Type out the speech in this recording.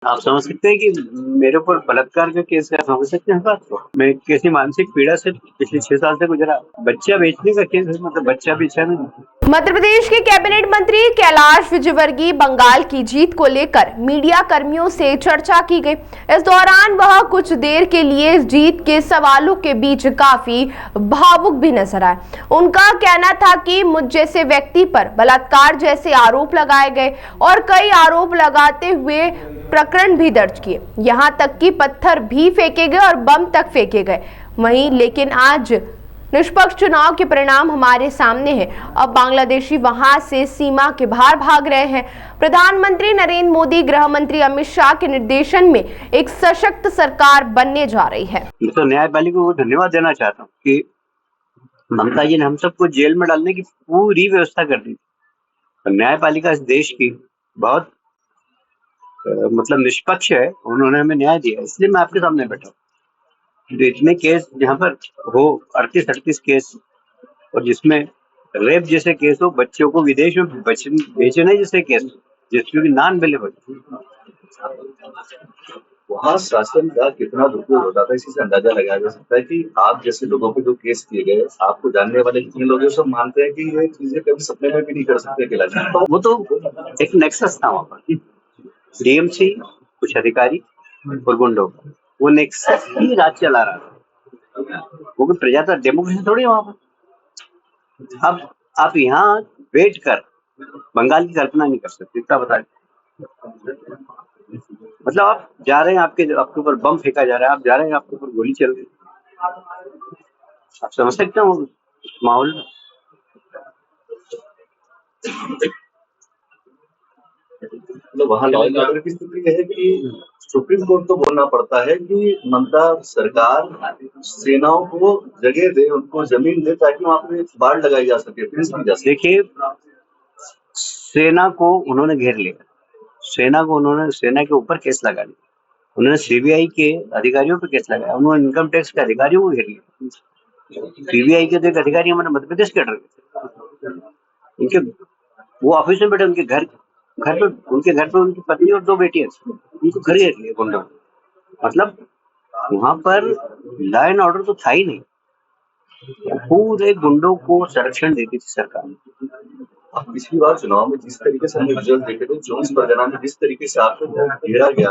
आप समझ सकते हैं कि मेरे ऊपर बलात्कार का केस है, समझ सकते हैं बात को। मैं कैसी मानसिक पीड़ा से पिछले 6 साल से गुजरा। बच्चा बेचने का केस है, मतलब बच्चा बेचा नहीं। मध्य प्रदेश के कैबिनेट मंत्री कैलाश विजयवर्गीय बंगाल की जीत को लेकर मीडिया कर्मियों से चर्चा की गई। इस दौरान वह कुछ देर के लिए इस जीत के सवालों के बीच काफी भावुक भी नजर आए। उनका कहना था कि मुझ जैसे व्यक्ति पर बलात्कार जैसे आरोप लगाए गए और कई आरोप लगाते हुए प्रकरण भी दर्ज किए, यहाँ तक कि पत्थर भी फेंके गए और बम तक फेंके गए। वहीं लेकिन आज निष्पक्ष चुनाव के परिणाम हमारे सामने हैं। अब बांग्लादेशी वहां से सीमा के बाहर भाग रहे हैं। प्रधानमंत्री नरेंद्र मोदी, गृह मंत्री अमित शाह के निर्देशन में एक सशक्त सरकार बनने जा रही है। तो न्यायपालिका को धन्यवाद देना चाहता हूँ कि ममता जी ने हम सबको जेल में डालने की पूरी व्यवस्था कर दी। तो न्यायपालिका इस देश की बहुत मतलब निष्पक्ष है, उन्होंने हमें न्याय दिया, इसलिए मैं आपके सामने बैठा हूँ। तो इतने केस यहाँ पर हो, 38 केस, और जिसमें रेप जैसे केस हो, बच्चों को विदेश में बेचने जैसे केस, जिसमें नॉन अवेलेबल, वहाँ शासन का कितना दुरुपयोग होता था, इसी से अंदाजा लगाया जा सकता है कि आप जैसे लोगों पे जो केस किए गए, आपको जानने वाले जितने लोग सब मानते हैं कि ये चीजें कभी सपने में भी नहीं कर सकते अकेला। तो वो तो एक नेक्सस था वहाँ पर, डीएमसी, कुछ अधिकारी और गुंडों, वो नेक्सस ही राज चला रहा था। वो कोई प्रजातंत्र डेमोक्रेसी थोड़ी है वहाँ पर। अब आप यहाँ बैठ कर बंगाल की कल्पना नहीं कर सकते, इतना बता। मतलब आप जा रहे हैं, आपके ऊपर बम फेंका जा रहा है, आप जा रहे हैं, आपके ऊपर गोली चल रही है। आप समझ सकते हो माहौल में। मतलब वहाँ लॉ एंड ऑर्डर की स्थिति यह है कि सुप्रीम कोर्ट को बोलना पड़ता है कि ममता सरकार सेनाओं को जगह दे, उनको जमीन दे, ताकि वहाँ पे बाढ़ लगाई जा सके, फेंस की जा सके। देखिए, सेना को उन्होंने घेर लिया, सेना के ऊपर केस लगा लिया, उन्होंने सीबीआई के अधिकारियों पर केस लगाया, उन्होंने इनकम टैक्स के अधिकारियों को घेर लिया। सीबीआई के एक अधिकारी हमारे मध्य प्रदेश के उनके वो ऑफिस में बैठे, उनके घर पे उनकी पत्नी और 2 बेटियां, उनको घर घेर लिया गुंडों। मतलब वहां पर लॉ एंड ऑर्डर तो था ही नहीं, पूरे गुंडों को संरक्षण देती थी सरकार। पिछली बार चुनाव में जिस तरीके से हमने रिजल्ट देखे थे, 24 परगना में जिस तरीके से आपको घेरा गया,